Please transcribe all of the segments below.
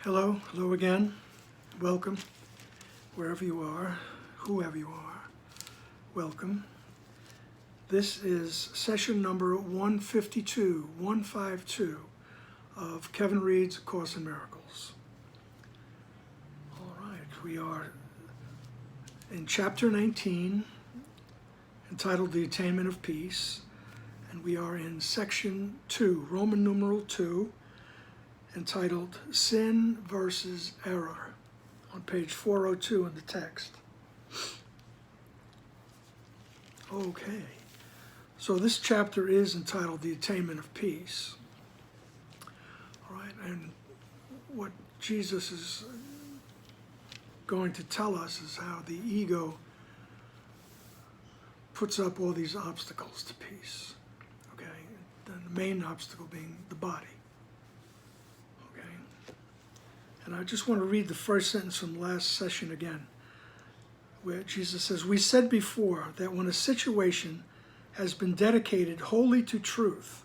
Hello again. Welcome, wherever you are, whoever you are. Welcome. This is session number 152 of Kevin Reads A Course in Miracles. All right, we are in chapter 19, entitled The Attainment of Peace, and we are in section 2, Roman numeral 2, entitled Sin versus Error, on page 402 in the text. Okay, so this chapter is entitled The Attainment of Peace. All right, and what Jesus is going to tell us is how the ego puts up all these obstacles to peace. Okay, and the main obstacle being the body. And I just want to read the first sentence from last session again, where Jesus says, "We said before that when a situation has been dedicated wholly to truth,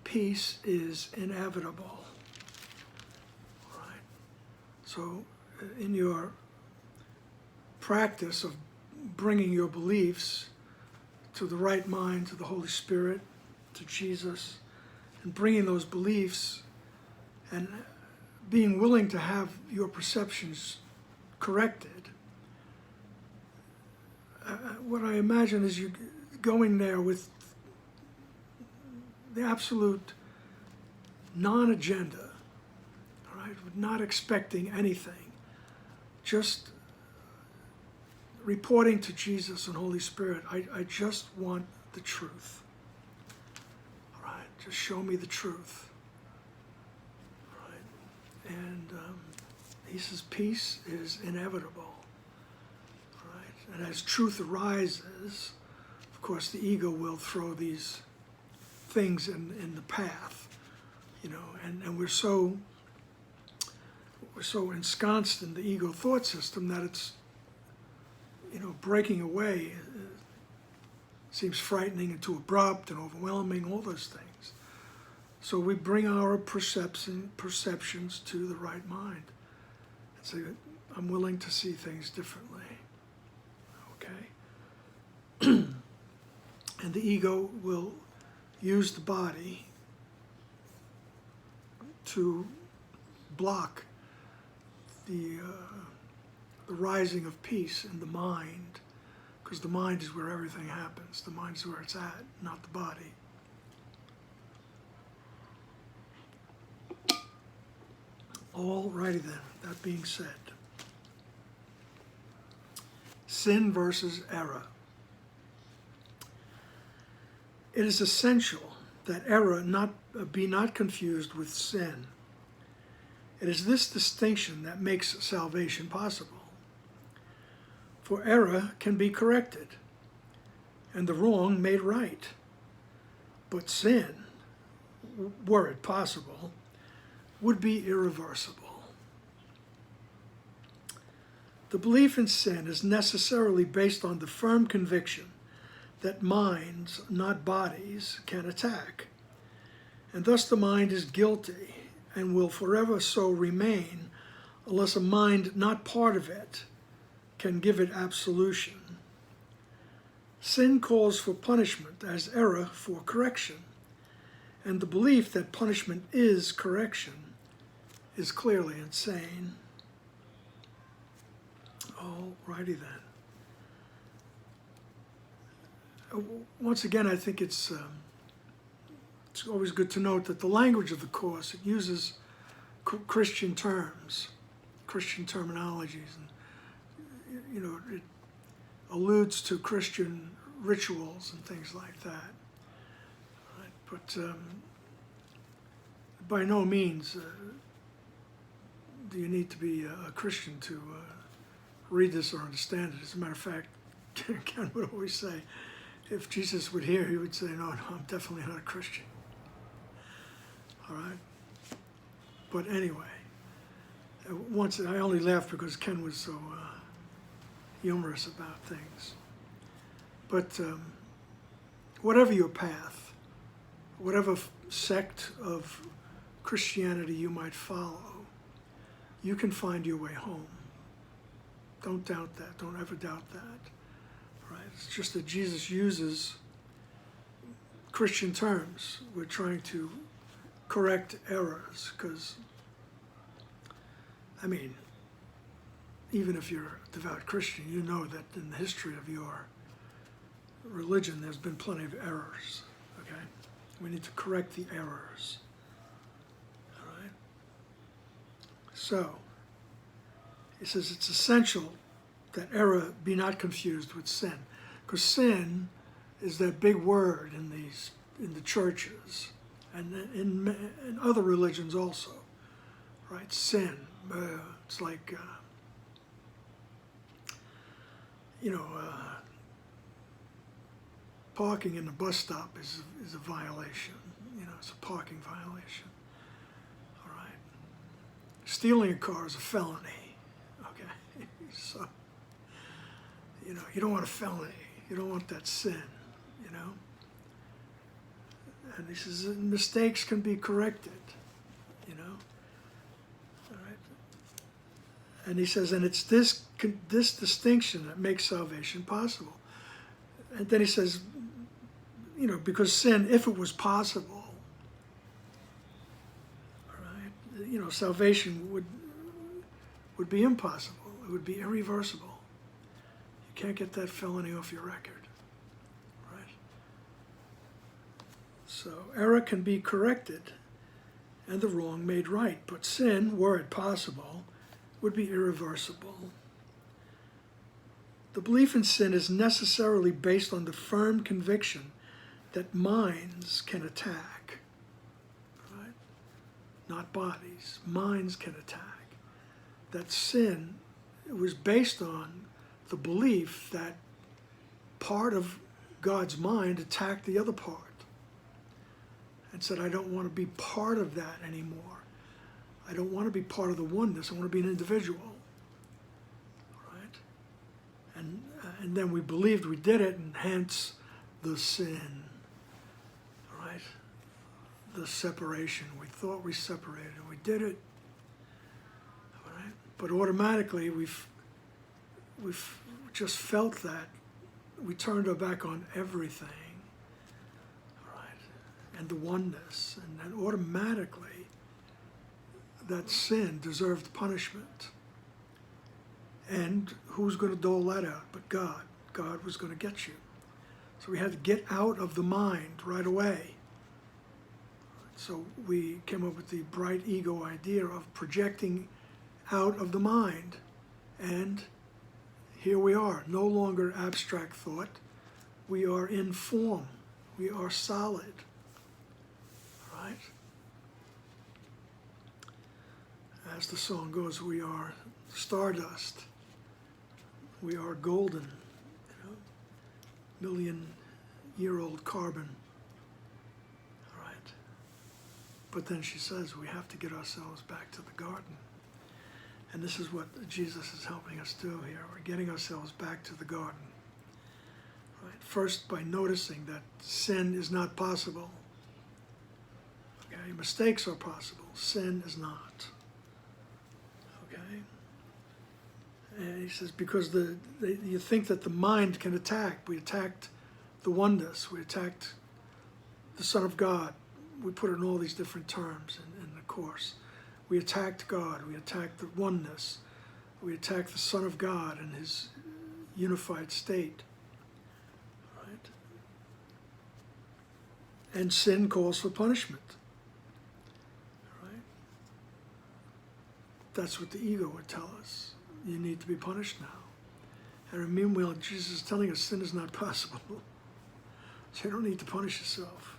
peace is inevitable." All right. So in your practice of bringing your beliefs to the right mind, to the Holy Spirit, to Jesus, and bringing those beliefs and being willing to have your perceptions corrected, what I imagine is you going there with the absolute non-agenda, all right, not expecting anything, just reporting to Jesus and Holy Spirit, I just want the truth. All right, just show me the truth. And he says peace is inevitable. All right? And as truth arises, of course, the ego will throw these things in the path, you know, and we're so ensconced in the ego thought system that it's, you know, breaking away seems frightening and too abrupt and overwhelming, all those things. So we bring our perceptions to the right mind and say, I'm willing to see things differently. Okay? And the ego will use the body to block the rising of peace in the mind, because the mind is where everything happens. The mind is where it's at, not the body. All righty then, that being said. Sin versus error. It is essential that error be not confused with sin. It is this distinction that makes salvation possible. For error can be corrected, and the wrong made right. But sin, were it possible, would be irreversible. The belief in sin is necessarily based on the firm conviction that minds, not bodies, can attack, and thus the mind is guilty and will forever so remain unless a mind not part of it can give it absolution. Sin calls for punishment as error for correction, and the belief that punishment is correction is clearly insane. All righty then. Once again, I think it's always good to note that the language of the Course, it uses Christian terms, Christian terminologies, and you know, it alludes to Christian rituals and things like that. Right? But by no means do you need to be a Christian to read this or understand it. As a matter of fact, Ken would always say, if Jesus would hear, he would say, no, I'm definitely not a Christian. All right? But anyway, once I only laughed because Ken was so humorous about things. But whatever your path, whatever sect of Christianity you might follow, you can find your way home. Don't doubt that. Don't ever doubt that. Right? It's just that Jesus uses Christian terms. We're trying to correct errors because, I mean, even if you're a devout Christian, you know that in the history of your religion there's been plenty of errors. Okay? We need to correct the errors. All right? So, he says it's essential that error be not confused with sin. Because sin is that big word in the churches and in other religions also. Right? Sin. It's like, parking in the bus stop is a violation. It's a parking violation. All right. Stealing a car is a felony. Okay. So, you don't want a felony. You don't want that sin. And he says mistakes can be corrected. All right. And he says, and it's this distinction that makes salvation possible. And then he says, because sin, if it was possible, all right, salvation would be impossible. It would be irreversible. You can't get that felony off your record, right? So error can be corrected and the wrong made right, but sin, were it possible, would be irreversible. The belief in sin is necessarily based on the firm conviction that minds can attack, right? Not bodies. Minds can attack. That sin was based on the belief that part of God's mind attacked the other part and said, I don't want to be part of that anymore. I don't want to be part of the oneness. I want to be an individual. And then we believed we did it, and hence the sin, right? The separation. We thought we separated, and we did it, right? But automatically we've just felt that we turned our back on everything, right? And the oneness, and then automatically that sin deserved punishment. And who's going to dole that out but God? God was going to get you. So we had to get out of the mind right away. So we came up with the bright ego idea of projecting out of the mind. And here we are, no longer abstract thought. We are in form. We are solid. Right? As the song goes, we are stardust. We are golden, million-year-old carbon. All right. But then she says we have to get ourselves back to the garden. And this is what Jesus is helping us do here. We're getting ourselves back to the garden. Right. First, by noticing that sin is not possible. Okay, mistakes are possible. Sin is not. Okay. And he says, because you think that the mind can attack. We attacked the oneness. We attacked the Son of God. We put it in all these different terms in the Course. We attacked God. We attacked the oneness. We attacked the Son of God and his unified state. Right? And sin calls for punishment. Right? That's what the ego would tell us. You need to be punished now. And meanwhile, Jesus is telling us sin is not possible. So you don't need to punish yourself.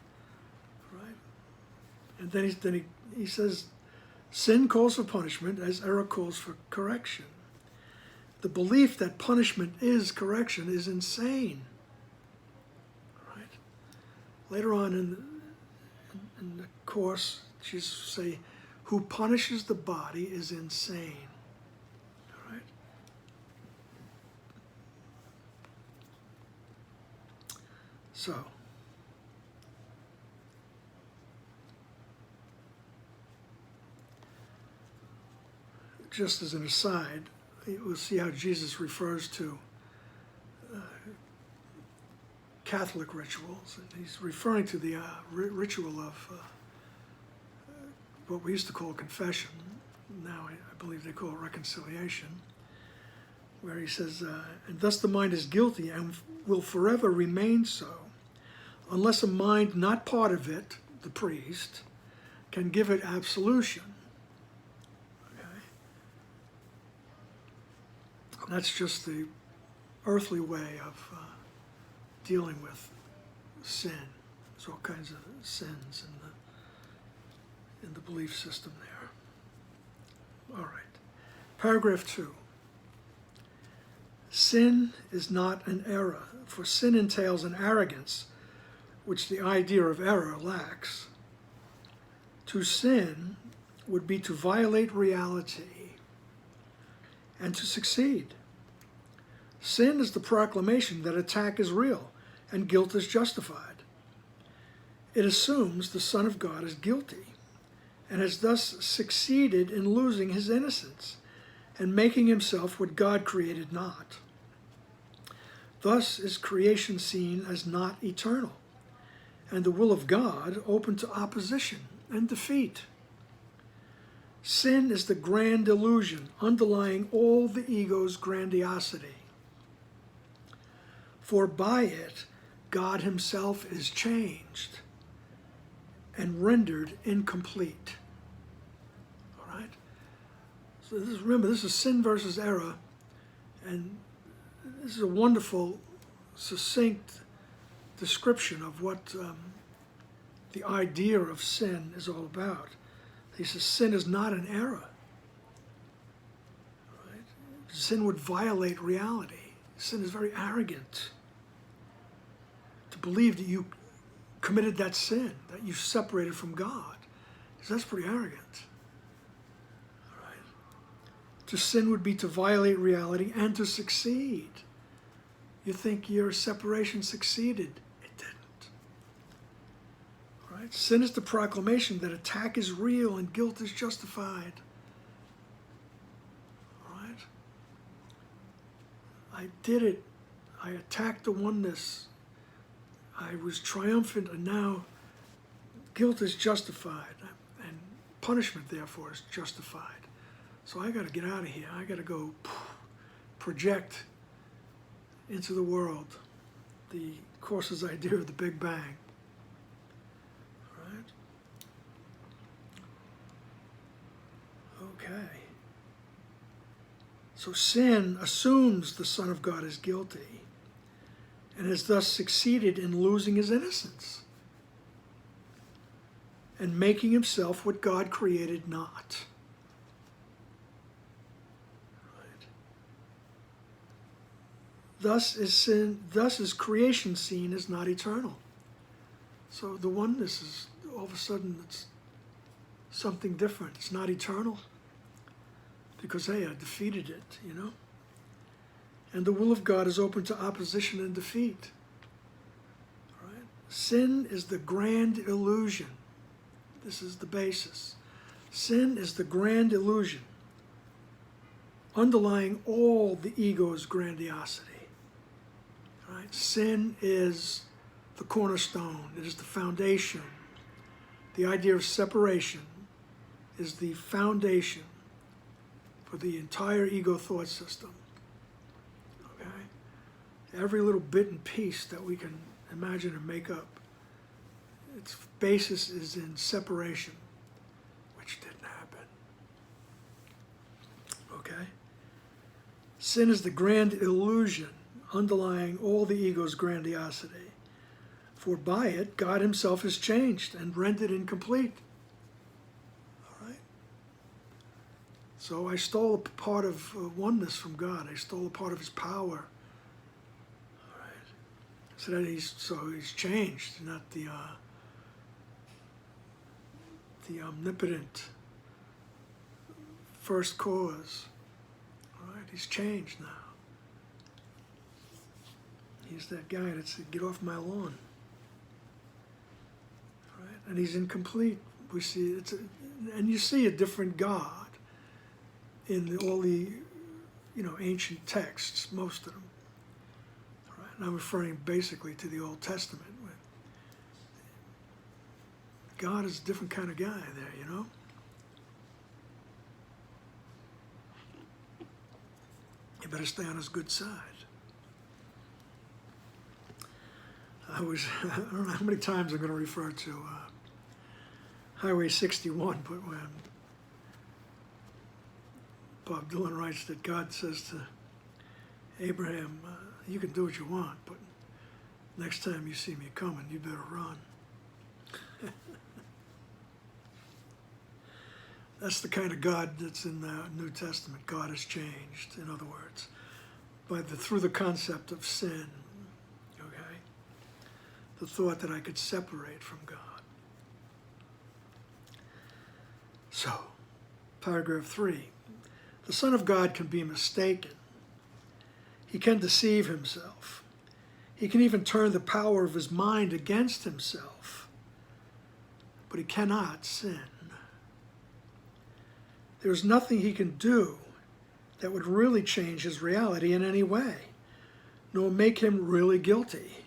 Right? And then he says, sin calls for punishment as error calls for correction. The belief that punishment is correction is insane. Right? Later on in the Course, Jesus will say, who punishes the body is insane. So, just as an aside, we'll see how Jesus refers to Catholic rituals. And he's referring to the ritual of what we used to call confession. Now I believe they call it reconciliation, where he says, and thus the mind is guilty and will forever remain so, unless a mind not part of it, the priest, can give it absolution. Okay? That's just the earthly way of dealing with sin. There's all kinds of sins in the belief system there. All right. Paragraph 2. Sin is not an error, for sin entails an arrogance which the idea of error lacks. To sin would be to violate reality and to succeed. Sin is the proclamation that attack is real and guilt is justified. It assumes the Son of God is guilty and has thus succeeded in losing his innocence and making himself what God created not. Thus is creation seen as not eternal, and the will of God open to opposition and defeat. Sin is the grand illusion underlying all the ego's grandiosity. For by it, God himself is changed and rendered incomplete. All right? So remember, this is sin versus error, and this is a wonderful, succinct description of what the idea of sin is all about. He says sin is not an error. Right? Sin would violate reality. Sin is very arrogant. To believe that you committed that sin, that you separated from God, because that's pretty arrogant. All right? To sin would be to violate reality and to succeed. You think your separation succeeded. It didn't. All right? Sin is the proclamation that attack is real and guilt is justified. All right? I did it. I attacked the oneness. I was triumphant, and now guilt is justified, and punishment, therefore, is justified. So I got to get out of here. I got to go project into the world the Course's idea of the Big Bang. All right? Okay. So sin assumes the Son of God is guilty and has thus succeeded in losing his innocence and making himself what God created not. Right. Thus is creation seen as not eternal. So the oneness is, all of a sudden, it's something different. It's not eternal because, hey, I defeated it, you know? And the will of God is open to opposition and defeat. All right? Sin is the grand illusion. This is the basis. Sin is the grand illusion underlying all the ego's grandiosity. All right? Sin is the cornerstone. It is the foundation. The idea of separation is the foundation for the entire ego thought system. Every little bit and piece that we can imagine and make up, its basis is in separation, which didn't happen. Okay? Sin is the grand illusion underlying all the ego's grandiosity. For by it, God himself is changed and rendered incomplete. All right? So I stole a part of oneness from God. I stole a part of his power. So that he's changed, not the omnipotent first cause. All right, he's changed now. He's that guy that said, "Get off my lawn." All right, and he's incomplete. We see and you see a different God in all the, ancient texts, most of them. All right? And I'm referring basically to the Old Testament. God is a different kind of guy there, You better stay on his good side. I don't know how many times I'm going to refer to Highway 61, but when Bob Dylan writes that God says to Abraham, you can do what you want, but next time you see me coming, you better run. That's the kind of God that's in the New Testament. God has changed, in other words, through the concept of sin, okay? The thought that I could separate from God. So, paragraph 3. The Son of God can be mistaken. He can deceive himself. He can even turn the power of his mind against himself. But he cannot sin. There's nothing he can do that would really change his reality in any way, nor make him really guilty.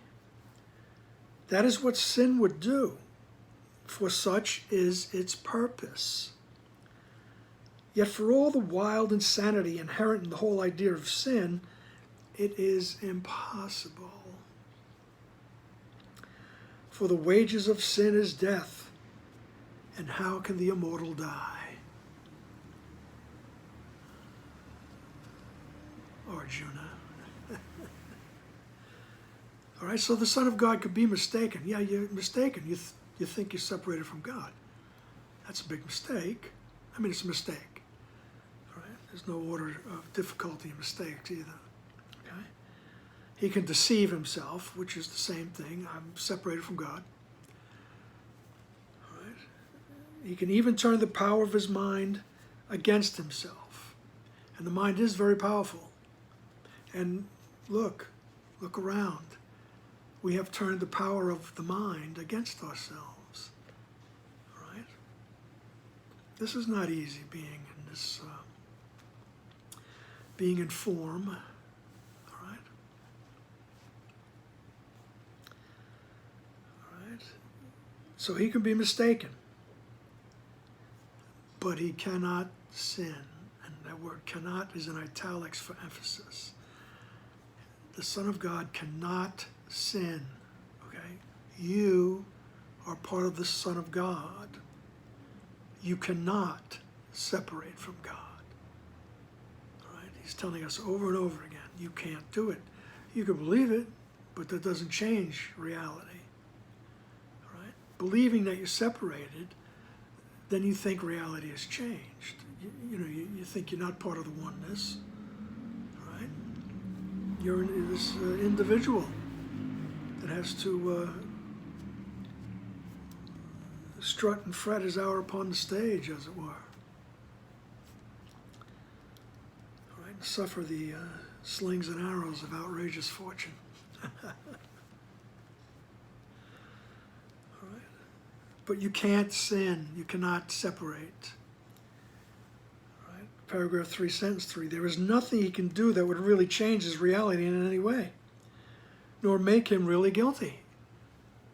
That is what sin would do, for such is its purpose. Yet for all the wild insanity inherent in the whole idea of sin, it is impossible. For the wages of sin is death, and how can the immortal die? Arjuna. All right, so the Son of God could be mistaken. Yeah, you're mistaken. You think you're separated from God. That's a big mistake. I mean, it's a mistake. All right, there's no order of difficulty in mistakes either. Okay, he can deceive himself, which is the same thing. I'm separated from God. All right, he can even turn the power of his mind against himself, and the mind is very powerful. And look around. We have turned the power of the mind against ourselves. All right? This is not easy being in this, being in form. All right? All right? So he can be mistaken, but he cannot sin. And that word cannot is in italics for emphasis. The Son of God cannot sin, okay? You are part of the Son of God. You cannot separate from God. All right? He's telling us over and over again, you can't do it. You can believe it, but that doesn't change reality. All right? Believing that you're separated, then you think reality has changed. You think you're not part of the oneness. You're this individual that has to strut and fret his hour upon the stage, as it were. All right, suffer the slings and arrows of outrageous fortune. All right, but you can't sin. You cannot separate. Paragraph 3, sentence 3, there is nothing he can do that would really change his reality in any way, nor make him really guilty.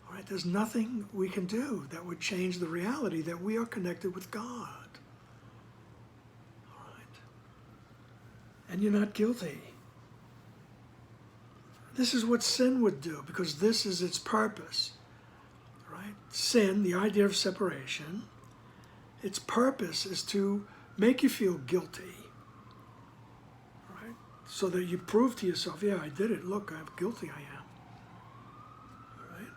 All right, there's nothing we can do that would change the reality that we are connected with God. All right, and you're not guilty. This is what sin would do, because this is its purpose. All right, sin, the idea of separation, its purpose is to make you feel guilty, right? So that you prove to yourself, yeah, I did it. Look, how guilty I am. All right?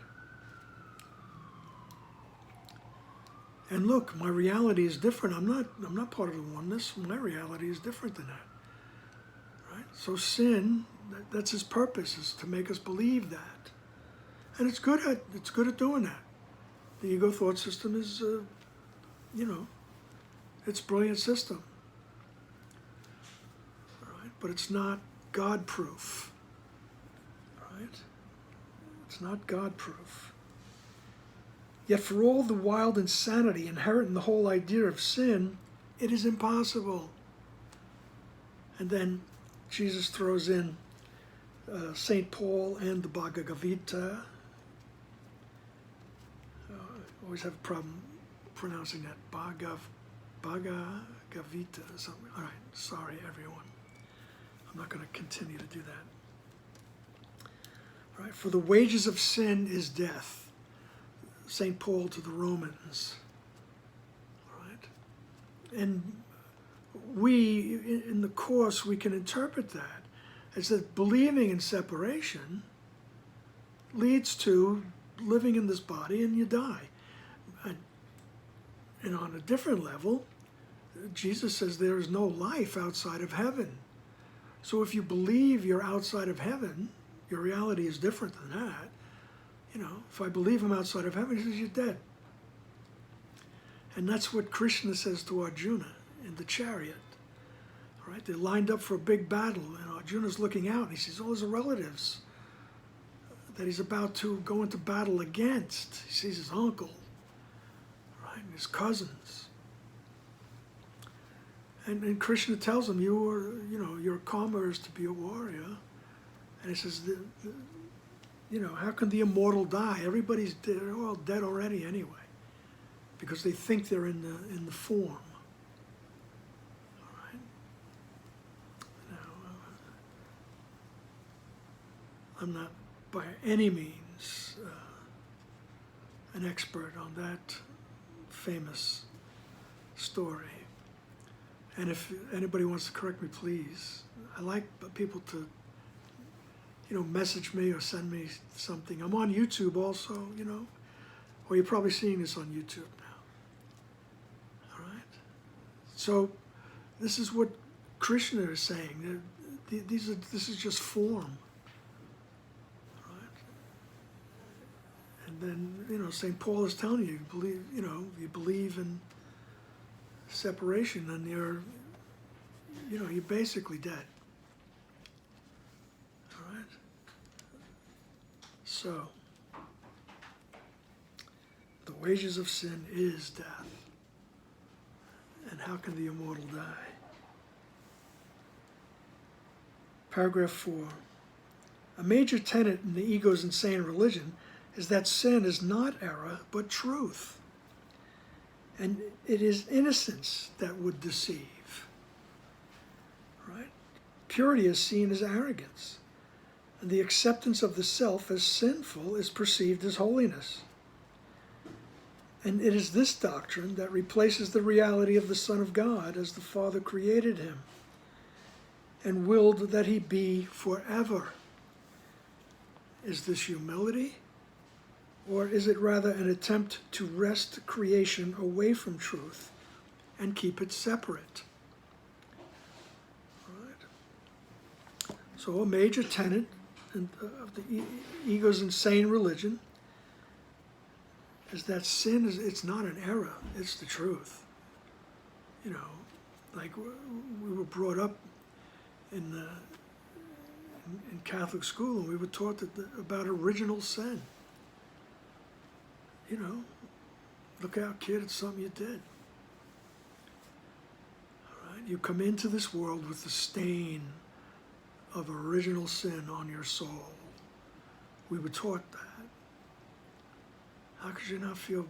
And look, my reality is different. I'm not part of the oneness. My reality is different than that. Right? So sin, that's his purpose, is to make us believe that. And it's good at doing that. The ego thought system is, it's a brilliant system, all right? But it's not God-proof, all right? It's not God-proof. Yet for all the wild insanity inherent in the whole idea of sin, it is impossible. And then Jesus throws in St. Paul and the Bhagavad Gita. Always have a problem pronouncing that. Bhagavad Gita or something. All right, sorry everyone. I'm not going to continue to do that. All right, for the wages of sin is death. St. Paul to the Romans. All right, and we, in the Course, we can interpret that as that believing in separation leads to living in this body and you die. And on a different level, Jesus says there is no life outside of heaven. So if you believe you're outside of heaven, your reality is different than that. You know, if I believe I'm outside of heaven, he says you're dead. And that's what Krishna says to Arjuna in the chariot. All right, they're lined up for a big battle, and Arjuna's looking out, and he sees all his relatives that he's about to go into battle against. He sees his uncle, right, and his cousins. And Krishna tells him, your karma is to be a warrior. And he says, how can the immortal die? Everybody's dead, they're all dead already anyway, because they think they're in the form. All right. Now, I'm not by any means an expert on that famous story. And if anybody wants to correct me, please. I like people to, message me or send me something. I'm on YouTube also, or you're probably seeing this on YouTube now. All right? So this is what Krishna is saying. This is just form. All right? And then, St. Paul is telling you, you believe in separation, and you're basically dead. All right. So, the wages of sin is death. And how can the immortal die? Paragraph 4. A major tenet in the ego's insane religion is that sin is not error, but truth. And it is innocence that would deceive, right? Purity is seen as arrogance, and the acceptance of the self as sinful is perceived as holiness. And it is this doctrine that replaces the reality of the Son of God as the Father created him and willed that he be forever. Is this humility? Or is it rather an attempt to wrest creation away from truth and keep it separate? All right. So a major tenet of the ego's insane religion is that sin it's not an error, it's the truth. Like we were brought up in Catholic school, and we were taught about original sin. Look out, kid, it's something you did. All right? You come into this world with the stain of original sin on your soul. We were taught that. How could you not feel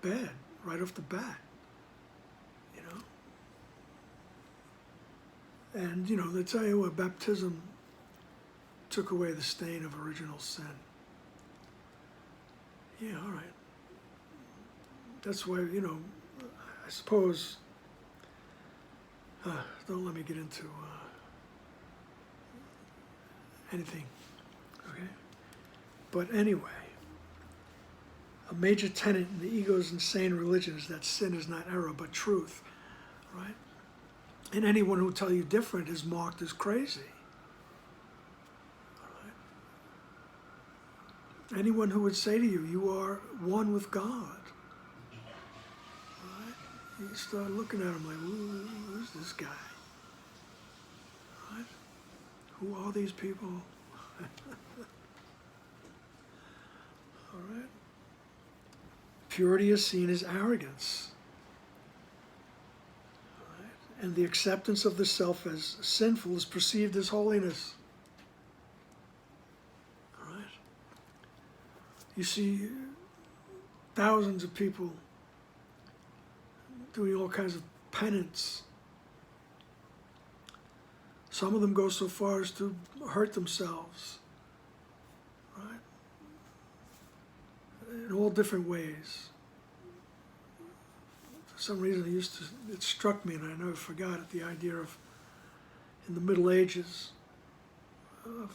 bad right off the bat? And, they tell you what, baptism took away the stain of original sin. Yeah, all right. That's why, I suppose, don't let me get into anything, okay? But anyway, a major tenet in the ego's insane religion is that sin is not error, but truth, right? And anyone who tell you different is marked as crazy. Anyone who would say to you, you are one with God. Right? You start looking at him like, who's this guy? Right? Who are these people? All right? Purity is seen as arrogance. All right? And the acceptance of the self as sinful is perceived as holiness. All right? You see thousands of people doing all kinds of penance. Some of them go so far as to hurt themselves, right? In all different ways. For some reason, it struck me, and I never forgot it, the idea of, in the Middle Ages, of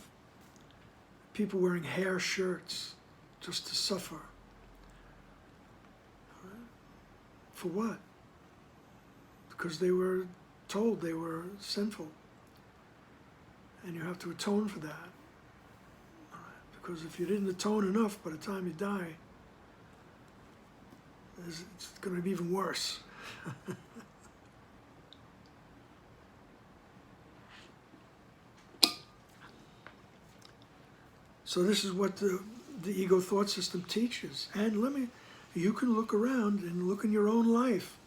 people wearing hair shirts just to suffer. Right? For what? Because they were told they were sinful. And you have to atone for that. All right? Because if you didn't atone enough, by the time you die, it's going to be even worse. So this is what the ego thought system teaches. And you can look around and look in your own life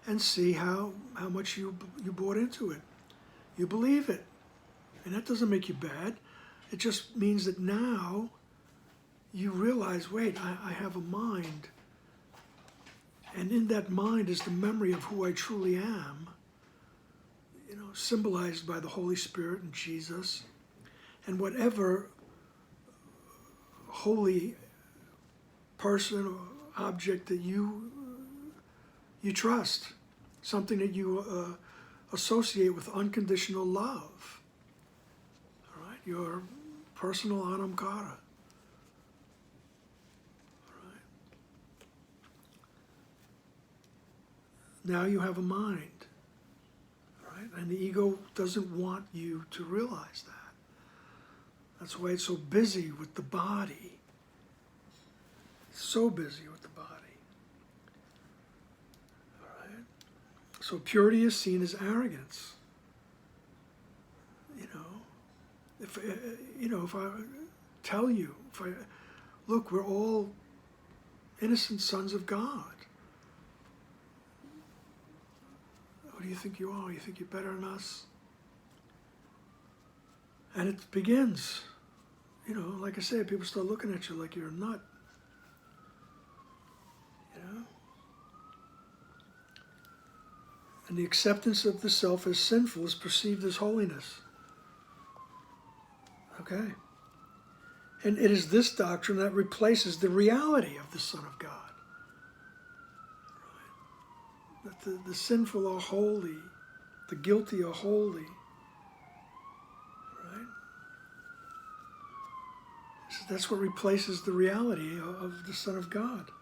and see how much you bought into it. You believe it. And that doesn't make you bad. It just means that now you realize, wait, I have a mind. And in that mind is the memory of who I truly am, symbolized by the Holy Spirit and Jesus. And whatever holy person or object that you trust, something that you associate with unconditional love. All right? Your personal anam cara. All right? Now you have a mind. All right? And the ego doesn't want you to realize that. That's why it's so busy with the body. So busy with the body. All right? So purity is seen as arrogance. If I tell you, look, we're all innocent sons of God. What do you think you are? You think you're better than us? And it begins, like I said, people start looking at you like you're a nut. And the acceptance of the self as sinful is perceived as holiness. Okay? And it is this doctrine that replaces the reality of the Son of God. Right? That the sinful are holy, the guilty are holy. Right? So that's what replaces the reality of the Son of God,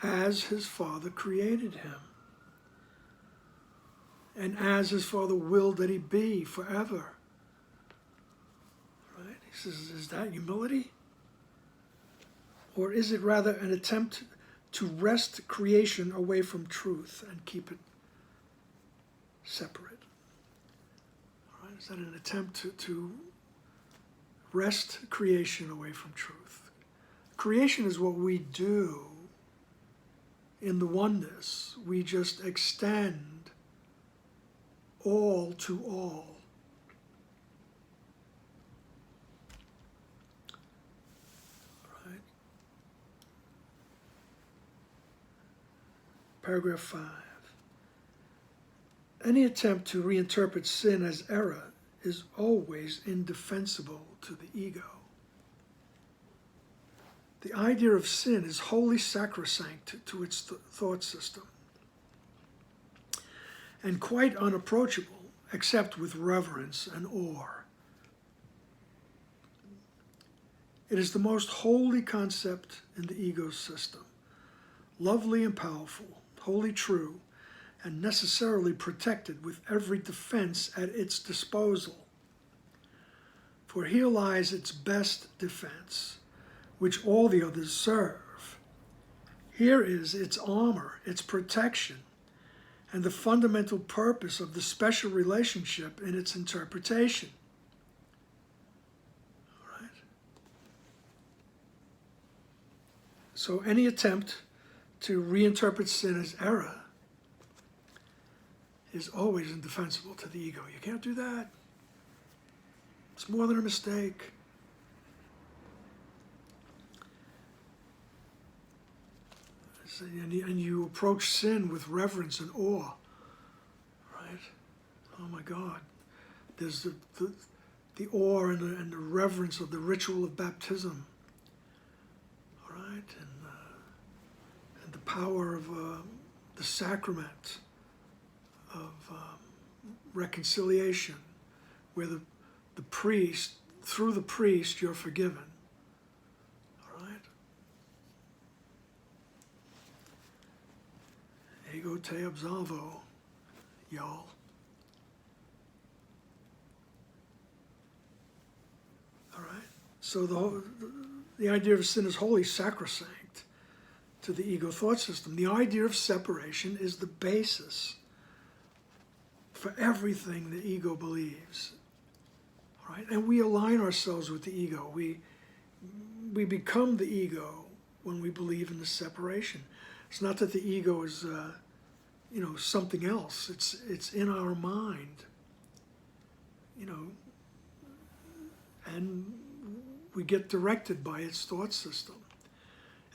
as his Father created him. And as his Father willed that he be forever. Right? He says, is that humility? Or is it rather an attempt to wrest creation away from truth and keep it separate? All right? Is that an attempt to wrest creation away from truth? Creation is what we do in the oneness. We just extend all to all. Right? Paragraph 5. Any attempt to reinterpret sin as error is always indefensible to the ego. The idea of sin is wholly sacrosanct to its thought system, and quite unapproachable, except with reverence and awe. It is the most holy concept in the ego system, lovely and powerful, wholly true, and necessarily protected with every defense at its disposal. For here lies its best defense, which all the others serve. Here is its armor, its protection, and the fundamental purpose of the special relationship in its interpretation. All right? So any attempt to reinterpret sin as error is always indefensible to the ego. You can't do that. It's more than a mistake. And you approach sin with reverence and awe, right? Oh my God. There's the awe and the reverence of the ritual of baptism, all right? And the power of the sacrament of reconciliation, where the priest, through the priest, you're forgiven. All right? Ego te absolvo, y'all. All right? So the idea of sin is wholly sacrosanct to the ego thought system. The idea of separation is the basis for everything the ego believes. All right? And we align ourselves with the ego. We become the ego when we believe in the separation. It's not that the ego is something else. It's in our mind, and we get directed by its thought system.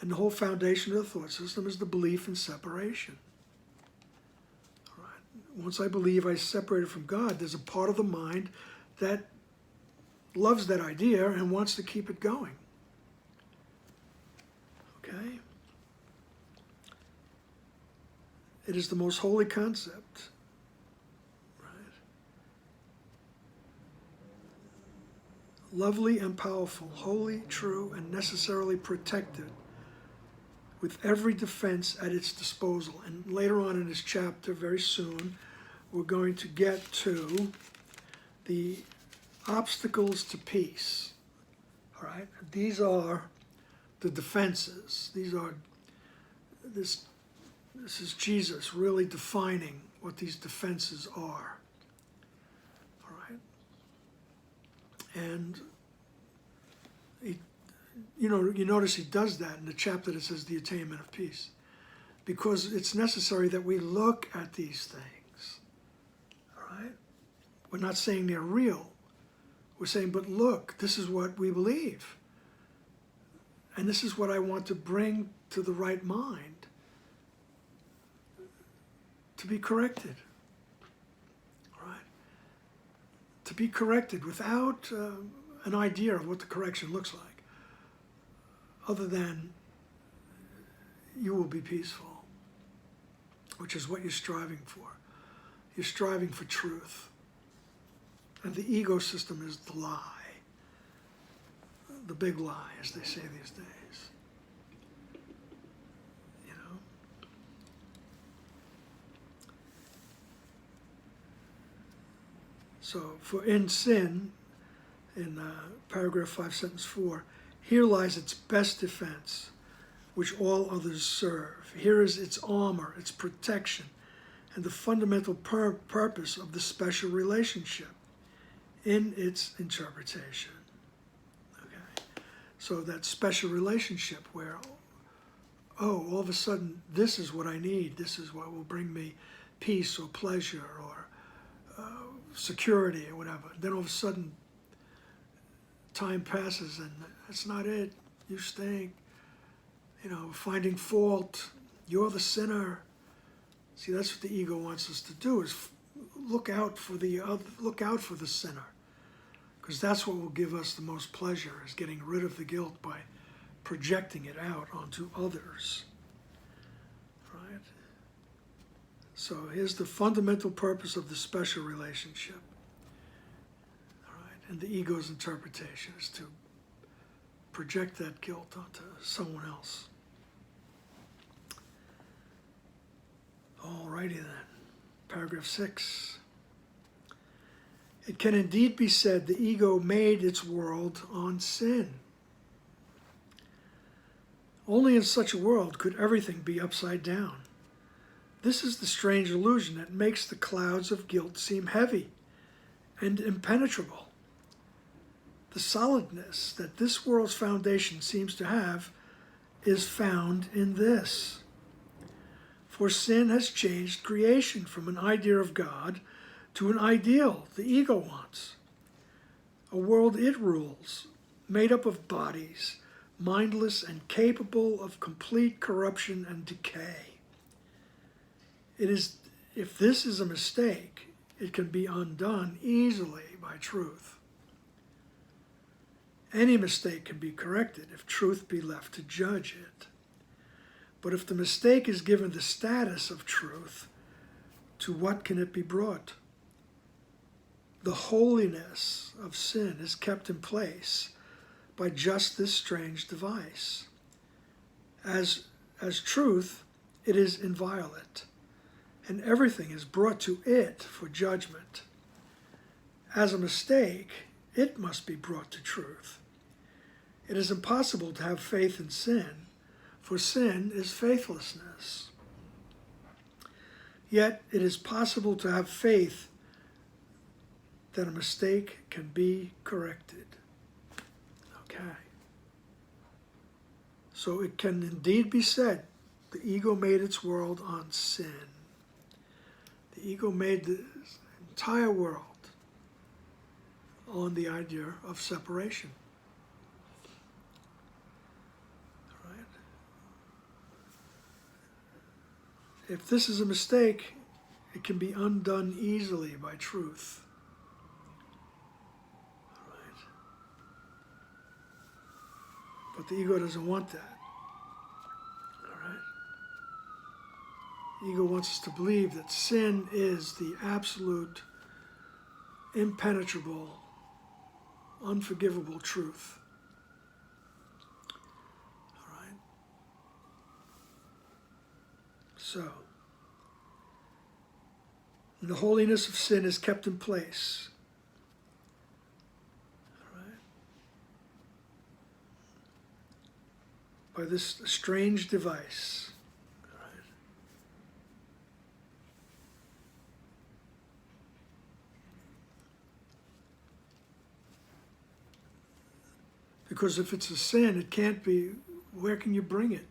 And the whole foundation of the thought system is the belief in separation. All right. Once I believe I separated from God, there's a part of the mind that loves that idea and wants to keep it going. Okay? It is the most holy concept. Right? Lovely and powerful, holy, true, and necessarily protected, with every defense at its disposal. And later on in this chapter, very soon, we're going to get to the obstacles to peace. All right? These are the defenses. This is Jesus really defining what these defenses are. All right? And you notice he does that in the chapter that says the Attainment of Peace, because it's necessary that we look at these things. All right? We're not saying they're real. We're saying, but look, this is what we believe. And this is what I want to bring to the right mind to be corrected. All right? To be corrected without an idea of what the correction looks like, other than you will be peaceful, which is what you're striving for. You're striving for truth. And the ego system is the lie. The big lie, as they say these days. So, for in sin, in paragraph 5, sentence 4, here lies its best defense, which all others serve. Here is its armor, its protection, and the fundamental purpose of the special relationship in its interpretation. Okay? So that special relationship where, all of a sudden, this is what I need. This is what will bring me peace or pleasure or security or whatever. Then all of a sudden, time passes and that's not it. You stink. Finding fault. You're the sinner. See, that's what the ego wants us to do, is look out for the other, look out for the sinner, because that's what will give us the most pleasure, is getting rid of the guilt by projecting it out onto others. Right? So here's the fundamental purpose of the special relationship. All right? And the ego's interpretation is to project that guilt onto someone else. Alrighty then. Paragraph 6. It can indeed be said the ego made its world on sin. Only in such a world could everything be upside down. This is the strange illusion that makes the clouds of guilt seem heavy and impenetrable. The solidness that this world's foundation seems to have is found in this. For sin has changed creation from an idea of God to an ideal the ego wants. A world it rules, made up of bodies, mindless and capable of complete corruption and decay. If this is a mistake, it can be undone easily by truth. Any mistake can be corrected if truth be left to judge it. But if the mistake is given the status of truth, to what can it be brought? The holiness of sin is kept in place by just this strange device. As truth, it is inviolate, and everything is brought to it for judgment. As a mistake, it must be brought to truth. It is impossible to have faith in sin, for sin is faithlessness. Yet it is possible to have faith that a mistake can be corrected. Okay. So it can indeed be said, the ego made its world on sin. The ego made the entire world on the idea of separation. Right? If this is a mistake, it can be undone easily by truth. Right? But the ego doesn't want that. The ego wants us to believe that sin is the absolute, impenetrable, unforgivable truth. All right? So, the holiness of sin is kept in place. All right? By this strange device. Because if it's a sin, it can't be, where can you bring it?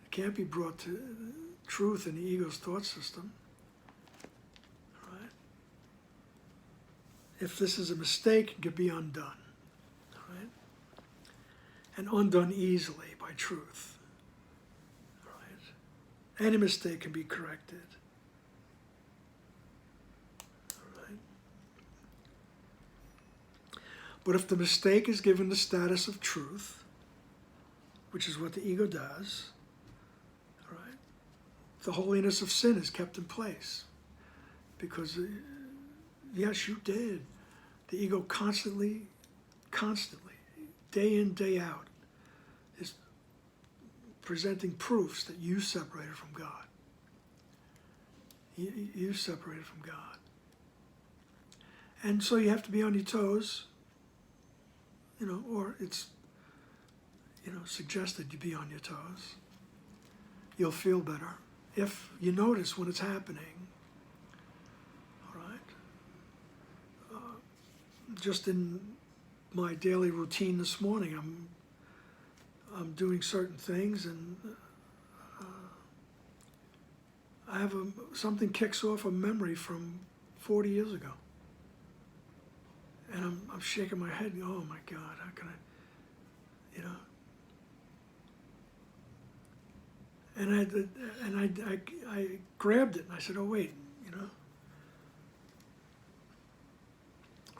It can't be brought to truth in the ego's thought system. Right? If this is a mistake, it can be undone. Right? And undone easily by truth. Right? Any mistake can be corrected. But if the mistake is given the status of truth, which is what the ego does, right, the holiness of sin is kept in place. Because, yes, you did. The ego constantly, day in, day out, is presenting proofs that you separated from God. You separated from God. And so you have to be on your toes. Or it's, suggested you be on your toes. You'll feel better if you notice when it's happening. All right? Just in my daily routine this morning, I'm doing certain things, and I have something kicks off a memory from 40 years ago. And I'm shaking my head, oh my God, how can I, And I grabbed it and I said, oh wait,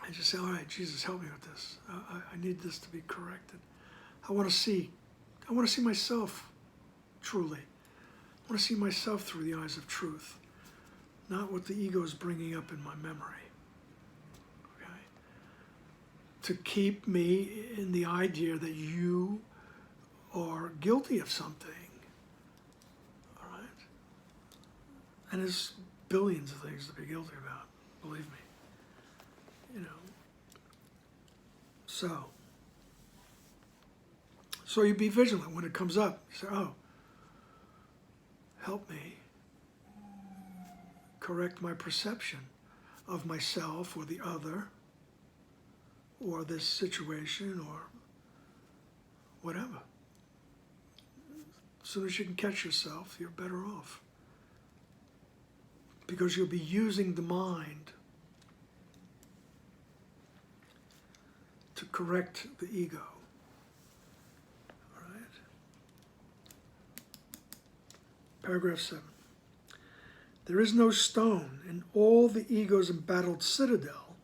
I just said, all right, Jesus, help me with this. I need this to be corrected. I want to see myself truly. I want to see myself through the eyes of truth, not what the ego is bringing up in my memory. To keep me in the idea that you are guilty of something. All right? And there's billions of things to be guilty about, believe me. So you be vigilant when it comes up. You say, oh, help me correct my perception of myself or the other, or this situation, or whatever. As soon as you can catch yourself, you're better off. Because you'll be using the mind to correct the ego. All right? Paragraph 7. There is no stone in all the ego's embattled citadel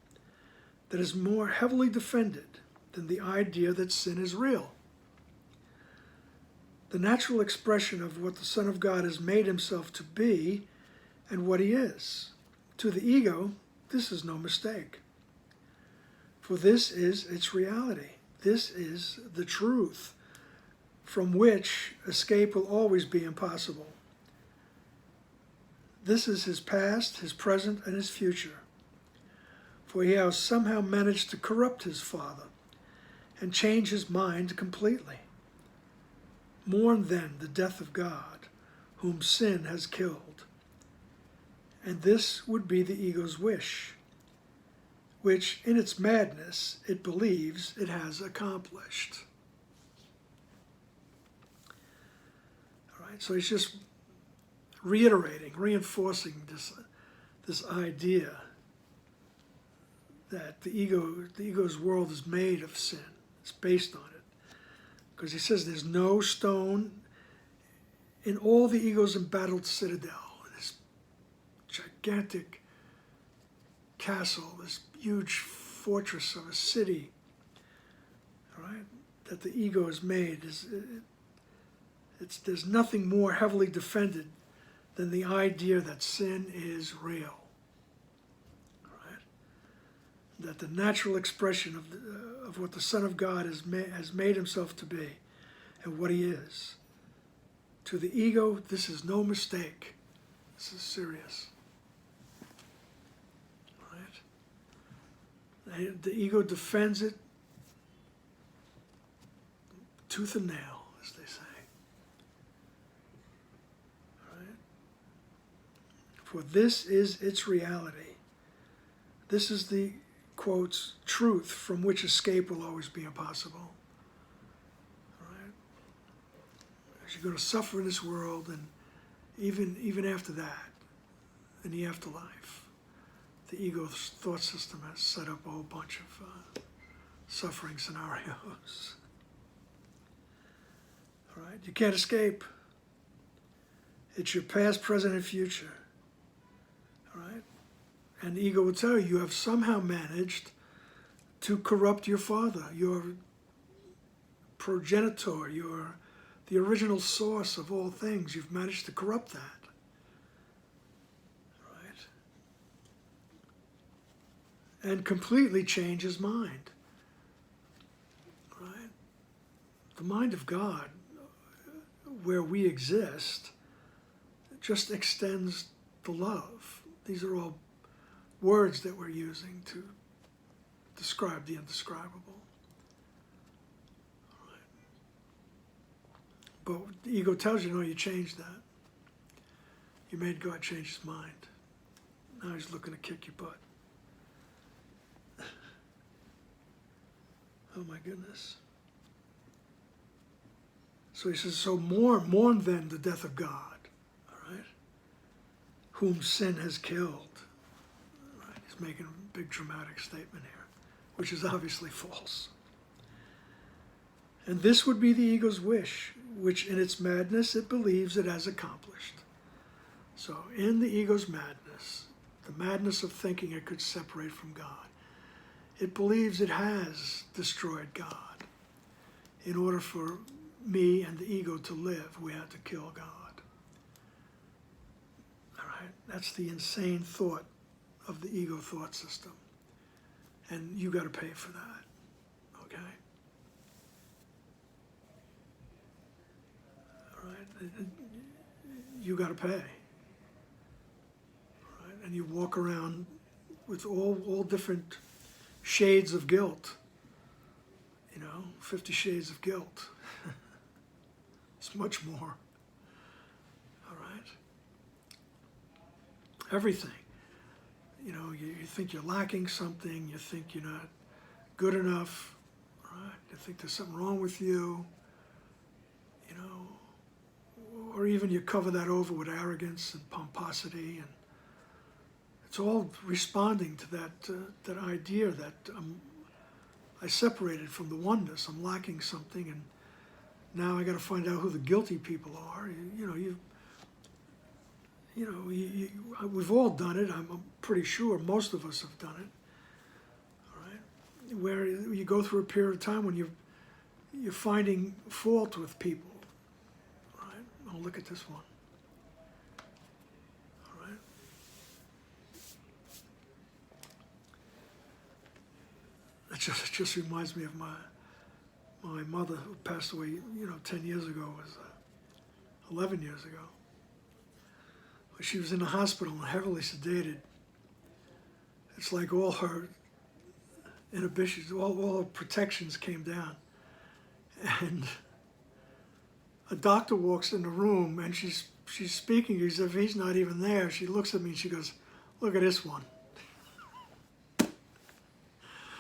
that is more heavily defended than the idea that sin is real. The natural expression of what the Son of God has made himself to be and what he is. To the ego, this is no mistake. For this is its reality. This is the truth from which escape will always be impossible. This is his past, his present, and his future. For he has somehow managed to corrupt his Father and change his mind completely. Mourn then the death of God, whom sin has killed. And this would be the ego's wish, which in its madness it believes it has accomplished. All right, so he's just reiterating, reinforcing this idea that the ego's world is made of sin. It's based on it. Because he says there's no stone in all the ego's embattled citadel, this gigantic castle, this huge fortress of a city, right, that the ego has made. There's nothing more heavily defended than the idea that sin is real. That the natural expression of what the Son of God has made himself to be and what he is. To the ego, this is no mistake. This is serious. Right? The ego defends it tooth and nail, as they say. Right? For this is its reality. This is the, quotes, truth from which escape will always be impossible. All right? As you're going to suffer in this world, and even after that, in the afterlife, the ego's thought system has set up a whole bunch of suffering scenarios. All right? You can't escape. It's your past, present, and future. All right? And the ego will tell you, you have somehow managed to corrupt your Father, your progenitor, the original source of all things. You've managed to corrupt that. Right? And completely change his mind. Right? The mind of God, where we exist, just extends the love. These are all words that we're using to describe the indescribable. Right. But the ego tells you, no, you changed that. You made God change his mind. Now he's looking to kick your butt. Oh my goodness. So he says, so mourn then the death of God, all right, whom sin has killed. Making a big dramatic statement here, which is obviously false. And this would be the ego's wish, which in its madness it believes it has accomplished. So in the ego's madness, the madness of thinking it could separate from God, it believes it has destroyed God. In order for me and the ego to live, we had to kill God. All right, that's the insane thought of the ego thought system. And you got to pay for that, okay? All right? You got to pay. All right? And you walk around with all different shades of guilt. 50 shades of guilt. It's much more. All right? Everything. You think you're lacking something, you think you're not good enough, right? You think there's something wrong with you, Or even you cover that over with arrogance and pomposity, and it's all responding to that idea that I separated from the oneness. I'm lacking something, and now I got to find out who the guilty people are. We've all done it. I'm pretty sure most of us have done it. All right, where you go through a period of time when you're finding fault with people. Oh, look at this one. All right. It just reminds me of my mother, who passed away, 10 years ago, was 11 years ago. She was in the hospital and heavily sedated. It's like all her inhibitions, all her protections came down. And a doctor walks in the room and she's speaking as if he's not even there. She looks at me and she goes, "Look at this one."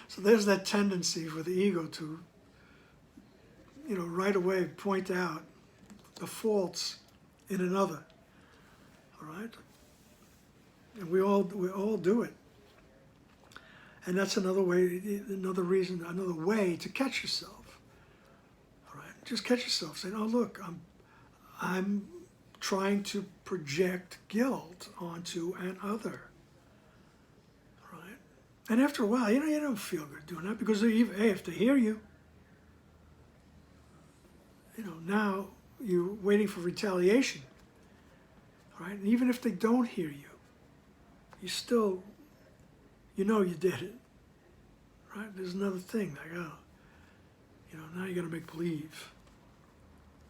So there's that tendency for the ego to, right away point out the faults in another. All right? And we all do it. And that's another way to catch yourself. Just catch yourself saying, "Oh, look, I'm trying to project guilt onto an other." Right? And after a while, you don't feel good doing that, because if they hear you, now you're waiting for retaliation. Right? And even if they don't hear you, you still, you did it. Right? There's another thing, like, now you got to make believe.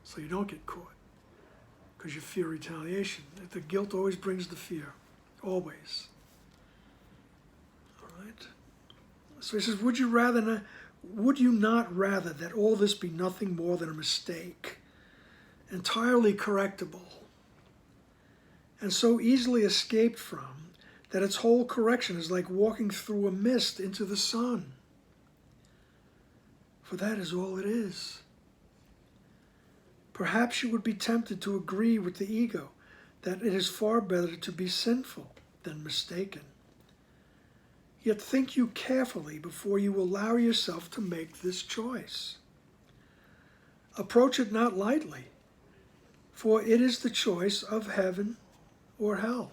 So you don't get caught, because you fear retaliation. The guilt always brings the fear, always. All right. So he says, would you not rather that all this be nothing more than a mistake, entirely correctable, and so easily escaped from that its whole correction is like walking through a mist into the sun? For that is all it is. Perhaps you would be tempted to agree with the ego that it is far better to be sinful than mistaken. Yet think you carefully before you allow yourself to make this choice. Approach it not lightly, for it is the choice of heaven or hell.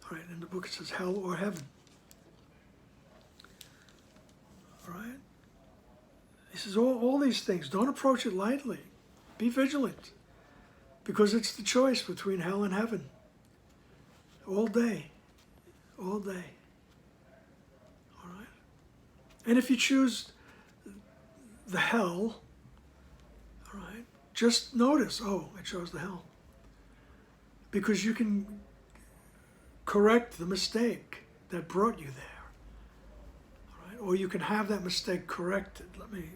All right, in the book it says hell or heaven. All right? He says all these things, don't approach it lightly. Be vigilant, because it's the choice between hell and heaven. All day. All day. All right? And if you choose the hell, all right, just notice, oh, I chose the hell. Because you can correct the mistake that brought you there. All right? Or you can have that mistake corrected. Let me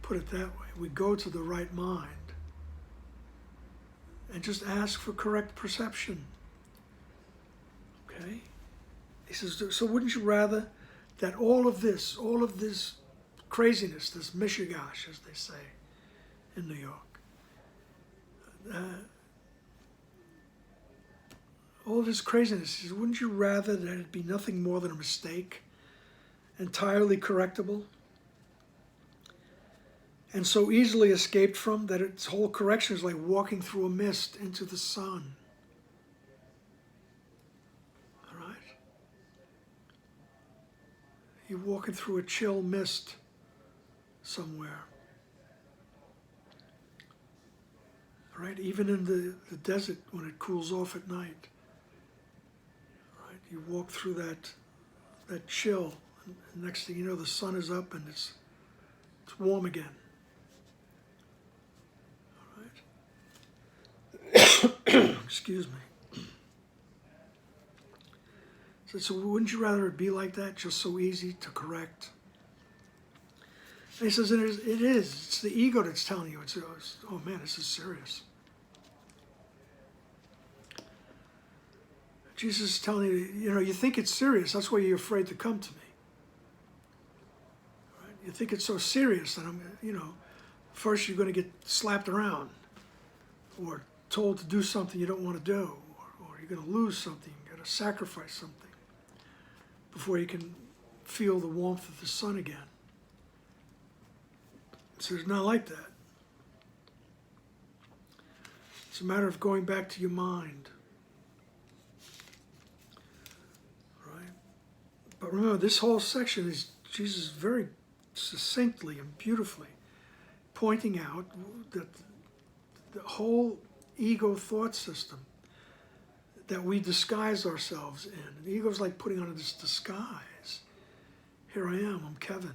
put it that way. We go to the right mind and just ask for correct perception. Okay? He says, so wouldn't you rather that all of this craziness, this mishigash, as they say in New York, all this craziness, he says, wouldn't you rather that it be nothing more than a mistake, entirely correctable, and so easily escaped from that its whole correction is like walking through a mist into the sun? All right? You're walking through a chill mist somewhere. All right? Even in the desert when it cools off at night. All right? You walk through that chill, and next thing you know, the sun is up and it's warm again. Excuse me. So wouldn't you rather it be like that, just so easy to correct? And he says, it is. It's the ego that's telling you, oh man, this is serious. Jesus is telling you, you think it's serious, that's why you're afraid to come to me. Right? You think it's so serious that first you're going to get slapped around. or told to do something you don't want to do, or you're going to lose something, you're going to sacrifice something before you can feel the warmth of the sun again. So it's not like that. It's a matter of going back to your mind. Right? But remember, this whole section is Jesus very succinctly and beautifully pointing out that the whole ego thought system that we disguise ourselves in. And the ego's like putting on this disguise. Here I am, I'm Kevin.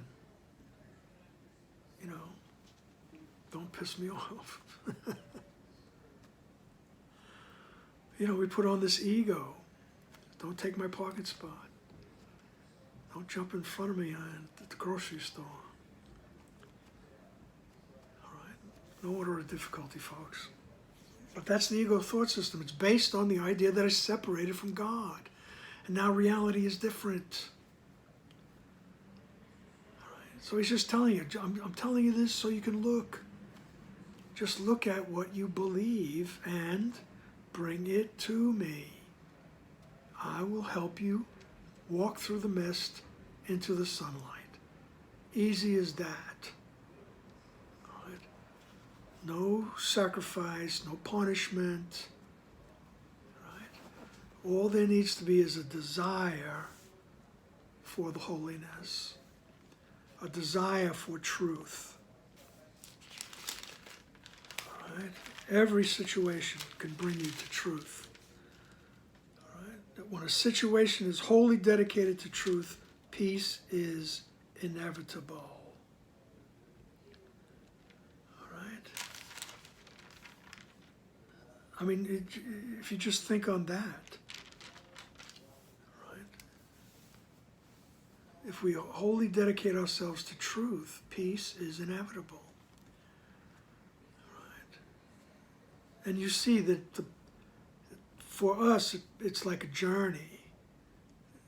You know, don't piss me off. You know, we put on this ego. Don't take my parking spot. Don't jump in front of me at the grocery store. All right? No order of difficulty, folks. But that's the ego thought system. It's based on the idea that it's separated from God. And now reality is different. All right? So he's just telling you, I'm telling you this so you can look. Just look at what you believe and bring it to me. I will help you walk through the mist into the sunlight. Easy as that. All right? No sacrifice, no punishment. Right? All there needs to be is a desire for the holiness, a desire for truth. All right? Every situation can bring you to truth. All right? That when a situation is wholly dedicated to truth, peace is inevitable. All right? I mean, if you just think on that, right? If we wholly dedicate ourselves to truth, peace is inevitable. And you see that for us, it's like a journey.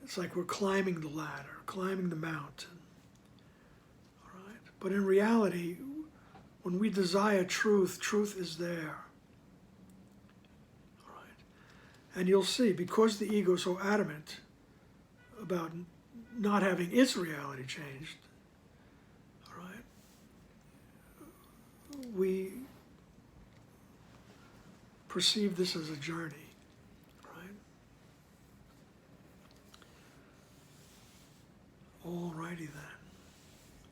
It's like we're climbing the ladder, climbing the mountain. All right? But in reality, when we desire truth, truth is there. All right? And you'll see, because the ego is so adamant about not having its reality changed, all right, we perceive this as a journey, right? All righty then.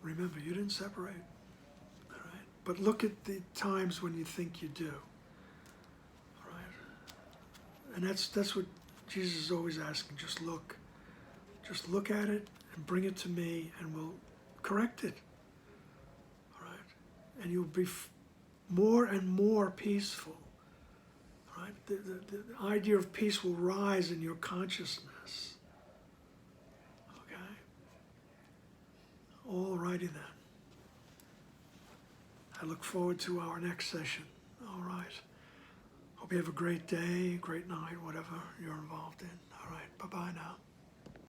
Remember, you didn't separate, all right? But look at the times when you think you do, all right? And that's what Jesus is always asking. Just look at it and bring it to me, and we'll correct it, all right? And you'll be more and more peaceful. Right? The idea of peace will rise in your consciousness. Okay? All righty then. I look forward to our next session. All right. Hope you have a great day, great night, whatever you're involved in. All right. Bye-bye now.